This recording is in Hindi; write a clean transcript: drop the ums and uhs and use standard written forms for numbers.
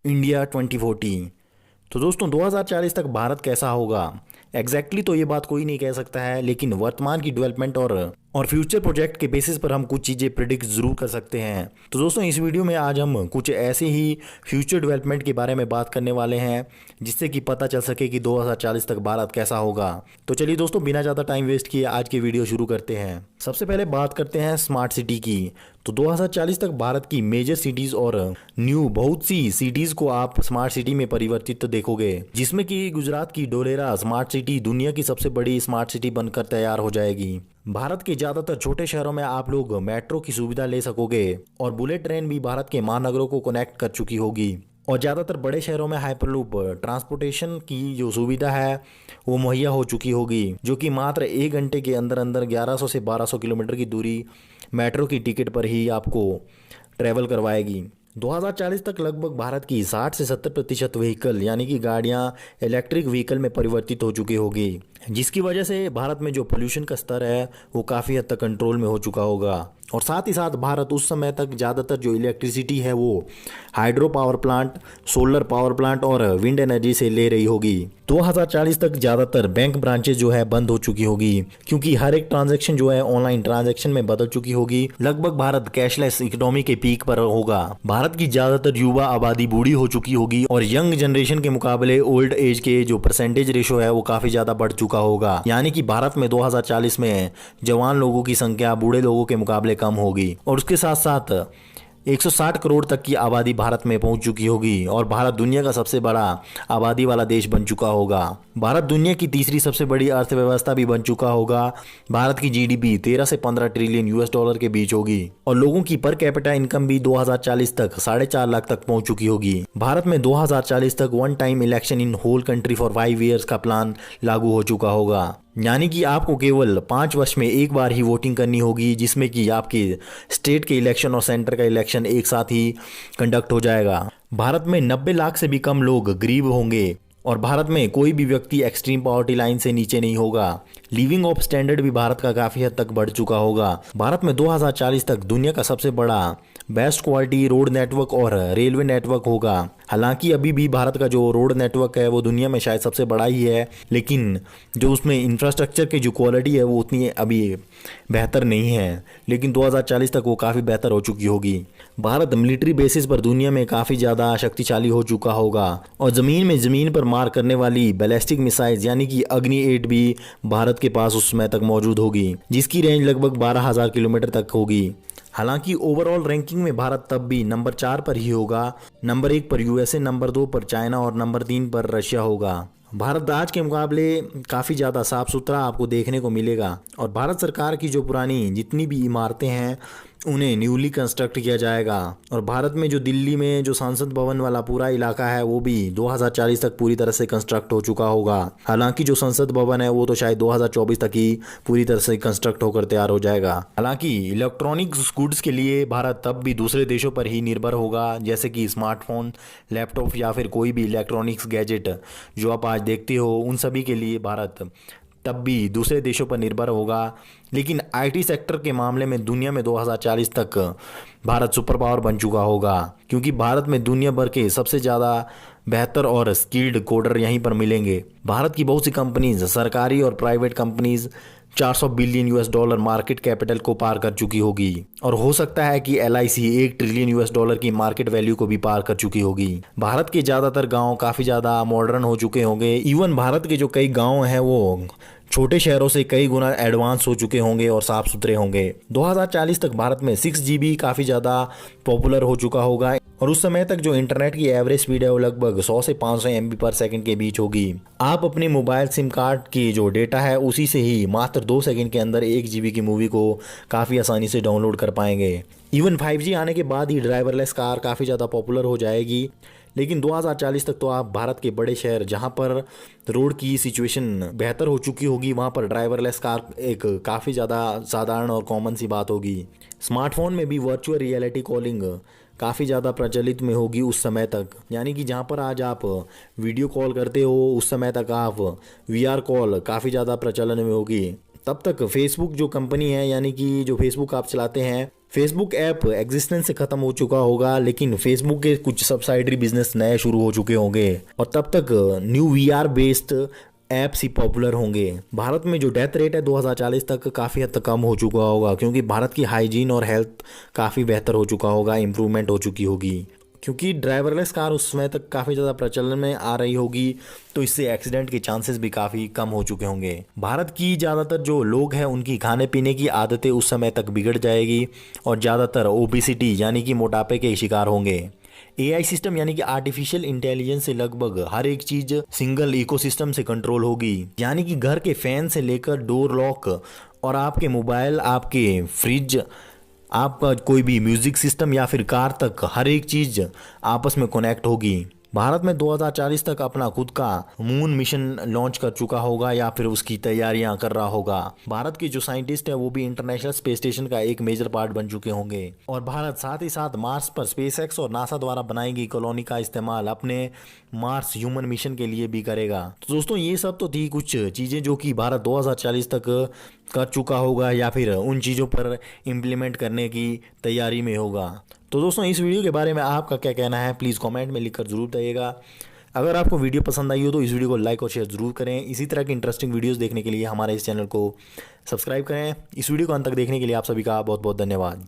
इंडिया 2040। तो दोस्तों 2040 तक भारत कैसा होगा एग्जैक्टली तो ये बात कोई नहीं कह सकता है, लेकिन वर्तमान की डेवलपमेंट और फ्यूचर प्रोजेक्ट के बेसिस पर हम कुछ चीज़ें प्रिडिक्ट जरूर कर सकते हैं। तो दोस्तों इस वीडियो में आज हम कुछ ऐसे ही फ्यूचर डेवलपमेंट के बारे में बात करने वाले हैं जिससे कि पता चल सके कि 2040 तक भारत कैसा होगा। तो चलिए दोस्तों बिना ज़्यादा टाइम वेस्ट किए आज की वीडियो शुरू करते हैं। सबसे पहले बात करते हैं स्मार्ट सिटी की। तो 2040 तक भारत की मेजर सिटीज़ और न्यू बहुत सी सिटीज़ को आप स्मार्ट सिटी में परिवर्तित देखोगे, जिसमें कि गुजरात की डोलेरा स्मार्ट सिटी दुनिया की सबसे बड़ी स्मार्ट सिटी बनकर तैयार हो जाएगी। भारत के ज़्यादातर छोटे शहरों में आप लोग मेट्रो की सुविधा ले सकोगे और बुलेट ट्रेन भी भारत के महानगरों को कनेक्ट कर चुकी होगी। और ज़्यादातर बड़े शहरों में हाइपरलूप ट्रांसपोर्टेशन की जो सुविधा है वो मुहैया हो चुकी होगी, जो कि मात्र 1 घंटे के अंदर अंदर 1100 से 1200 किलोमीटर की दूरी मेट्रो की टिकट पर ही आपको ट्रैवल करवाएगी। 2040 तक लगभग भारत की 60 से 70% व्हीकल यानी कि गाड़ियां इलेक्ट्रिक व्हीकल में परिवर्तित हो चुकी होगी, जिसकी वजह से भारत में जो पोल्यूशन का स्तर है वो काफ़ी हद तक कंट्रोल में हो चुका होगा। और साथ ही साथ भारत उस समय तक ज़्यादातर जो इलेक्ट्रिसिटी है वो hydro power plant, solar power plant और विंड एनर्जी से ले रही होगी। 2040 तक ज़्यादातर बैंक ब्रांचेज जो है बंद हो चुकी होगी, क्योंकि हर एक ट्रांजैक्शन जो है ऑनलाइन ट्रांजैक्शन में बदल चुकी होगी। लगभग भारत कैशलेस इकोनॉमी के पीक पर होगा। भारत की ज़्यादातर युवा आबादी बूढ़ी हो चुकी होगी और यंग जनरेशन के मुकाबले ओल्ड एज के जो परसेंटेज रेशो है वो काफ़ी ज़्यादा बढ़ चुका होगा। यानी कि भारत में 2040 में जवान लोगों की संख्या बूढ़े लोगों के मुकाबले कम होगी। और उसके साथ साथ 160 करोड़ तक की आबादी भारत में पहुंच चुकी होगी और भारत दुनिया का सबसे बड़ा आबादी वाला देश बन चुका होगा। भारत दुनिया की तीसरी सबसे बड़ी अर्थव्यवस्था भी बन चुका होगा। भारत की जीडीपी 13 से 15 ट्रिलियन यूएस डॉलर के बीच होगी और लोगों की पर कैपिटा इनकम भी 2040 तक 4.5 लाख तक पहुंच चुकी होगी। भारत में 2040 तक one time election in whole country for 5 years का प्लान लागू हो चुका होगा, यानी कि आपको केवल 5 वर्ष में एक बार ही वोटिंग करनी होगी, जिसमें कि आपके स्टेट के इलेक्शन और सेंटर का इलेक्शन एक साथ ही कंडक्ट हो जाएगा। भारत में 90 लाख से भी कम लोग गरीब होंगे और भारत में कोई भी व्यक्ति एक्सट्रीम पॉवर्टी लाइन से नीचे नहीं होगा। लिविंग ऑफ स्टैंडर्ड भी भारत का काफ़ी हद तक बढ़ चुका होगा। भारत में 2040 तक दुनिया का सबसे बड़ा बेस्ट क्वालिटी रोड नेटवर्क और रेलवे नेटवर्क होगा। हालांकि अभी भी भारत का जो रोड नेटवर्क है वो दुनिया में शायद सबसे बड़ा ही है, लेकिन जो उसमें इंफ्रास्ट्रक्चर की जो क्वालिटी है वो उतनी अभी बेहतर नहीं है, लेकिन 2040 तक वो काफ़ी बेहतर हो चुकी होगी। भारत मिलिट्री बेसिस पर दुनिया में काफ़ी ज़्यादा शक्तिशाली हो चुका होगा और ज़मीन पर मार करने वाली बैलिस्टिक मिसाइल्स यानी कि अग्नि 8 भी भारत के पास उस समय तक मौजूद होगी, जिसकी रेंज लगभग 12,000 किलोमीटर तक होगी। हालांकि ओवरऑल रैंकिंग में भारत तब भी नंबर 4 पर ही होगा। नंबर 1 पर यूएसए, नंबर 2 पर चाइना और नंबर 3 पर रशिया होगा। भारत आज के मुकाबले काफ़ी ज़्यादा साफ सुथरा आपको देखने को मिलेगा और भारत सरकार की जो पुरानी जितनी भी इमारतें हैं उन्हें न्यूली कंस्ट्रक्ट किया जाएगा। और भारत में जो दिल्ली में जो संसद भवन वाला पूरा इलाका है वो भी 2040 तक पूरी तरह से कंस्ट्रक्ट हो चुका होगा। हालांकि जो संसद भवन है वो तो शायद 2024 तक ही पूरी तरह से कंस्ट्रक्ट होकर तैयार हो जाएगा। हालांकि इलेक्ट्रॉनिक्स गुड्स के लिए भारत तब भी दूसरे देशों पर ही निर्भर होगा, जैसे कि स्मार्टफोन, लैपटॉप या फिर कोई भी इलेक्ट्रॉनिक्स गैजेट जो आप आज देखते हो, उन सभी के लिए भारत तब भी दूसरे देशों पर निर्भर होगा। लेकिन आईटी सेक्टर के मामले में दुनिया में 2040 तक भारत सुपर पावर बन चुका होगा, क्योंकि भारत में दुनिया भर के सबसे ज़्यादा बेहतर और स्किल्ड कोडर यहीं पर मिलेंगे। भारत की बहुत सी कंपनीज, सरकारी और private companies 400 billion US dollar market capital को पार कर चुकी होगी और हो सकता है कि एलआईसी 1 ट्रिलियन यूएस डॉलर की मार्केट वैल्यू को भी पार कर चुकी होगी। भारत के ज़्यादातर गांव काफ़ी ज़्यादा मॉडर्न हो चुके होंगे। इवन भारत के जो कई गांव हैं वो छोटे शहरों से कई गुना एडवांस हो चुके होंगे और साफ सुथरे होंगे। 2040 तक भारत में 6GB काफ़ी ज़्यादा पॉपुलर हो चुका होगा और उस समय तक जो इंटरनेट की एवरेज स्पीड है वो लगभग 100 से 500 MB पर सेकंड के बीच होगी। आप अपने मोबाइल सिम कार्ड की जो डेटा है उसी से ही मात्र 2 सेकंड के अंदर 1 GB की मूवी को काफ़ी आसानी से डाउनलोड कर पाएंगे। इवन 5G आने के बाद ही ड्राइवरलेस कार काफ़ी ज़्यादा पॉपुलर हो जाएगी। लेकिन 2040 तक तो आप भारत के बड़े शहर जहां पर रोड की सिचुएशन बेहतर हो चुकी होगी वहां पर ड्राइवरलेस कार एक काफ़ी ज़्यादा साधारण और कॉमन सी बात होगी। स्मार्टफोन में भी वर्चुअल रियलिटी कॉलिंग काफ़ी ज़्यादा प्रचलित में होगी उस समय तक, यानी कि जहाँ पर आज आप वीडियो कॉल करते हो उस समय तक आप वीआर कॉल काफ़ी ज़्यादा प्रचलन में होगी। तब तक फेसबुक जो कंपनी है, यानी कि जो फेसबुक आप चलाते हैं फेसबुक ऐप एग्जिस्टेंस से खत्म हो चुका होगा, लेकिन फेसबुक के कुछ सब्सिडरी बिजनेस नए शुरू हो चुके होंगे और तब तक न्यू वीआर बेस्ड ऐप्स ही पॉपुलर होंगे। भारत में जो डेथ रेट है 2040 तक काफ़ी हद तक कम हो चुका होगा, क्योंकि भारत की हाइजीन और हेल्थ काफ़ी बेहतर हो चुका होगा, इम्प्रूवमेंट हो चुकी होगी, क्योंकि ड्राइवरलेस कार उस समय तक काफ़ी ज़्यादा प्रचलन में आ रही होगी, तो इससे एक्सीडेंट के चांसेस भी काफ़ी कम हो चुके होंगे। भारत की ज़्यादातर जो लोग हैं उनकी खाने पीने की आदतें उस समय तक बिगड़ जाएगी और ज़्यादातर ओबेसिटी यानी कि मोटापे के शिकार होंगे। एआई सिस्टम यानी कि आर्टिफिशियल इंटेलिजेंस से लगभग हर एक चीज सिंगल इकोसिस्टम से कंट्रोल होगी, यानी कि घर के फैन से लेकर डोर लॉक और आपके मोबाइल, आपके फ्रिज, आपका कोई भी म्यूजिक सिस्टम या फिर कार तक हर एक चीज आपस में कनेक्ट होगी। भारत में 2040 तक अपना खुद का मून मिशन लॉन्च कर चुका होगा या फिर उसकी तैयारियां कर रहा होगा। भारत के जो साइंटिस्ट है वो भी इंटरनेशनल स्पेस स्टेशन का एक मेजर पार्ट बन चुके होंगे और भारत साथ ही साथ मार्स पर स्पेसएक्स और नासा द्वारा बनाई गई कॉलोनी का इस्तेमाल अपने मार्स ह्यूमन मिशन के लिए भी करेगा। तो दोस्तों ये सब तो थी कुछ चीजें जो कि भारत 2040 तक कर चुका होगा या फिर उन चीज़ों पर इम्प्लीमेंट करने की तैयारी में होगा। तो दोस्तों इस वीडियो के बारे में आपका क्या कहना है, प्लीज़ कमेंट में लिखकर ज़रूर बताइएगा। अगर आपको वीडियो पसंद आई हो तो इस वीडियो को लाइक और शेयर ज़रूर करें। इसी तरह की इंटरेस्टिंग वीडियोस देखने के लिए हमारे इस चैनल को सब्सक्राइब करें। इस वीडियो को अंत तक देखने के लिए आप सभी का बहुत बहुत धन्यवाद।